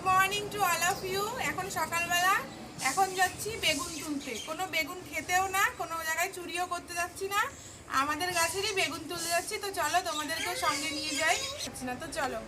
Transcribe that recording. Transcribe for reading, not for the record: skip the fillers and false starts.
Morning to all of you. এখন সকালবেলা, এখন যাচ্ছি বেগুন তুলতে। কোনো বেগুন খেতেও না, কোনো জায়গায় চুরিও করতে যাচ্ছি না, আমাদের গাছেরই বেগুন তুলতে যাচ্ছি। তো চলো তোমাদেরকেও সঙ্গে নিয়ে যাই। না তো চলো।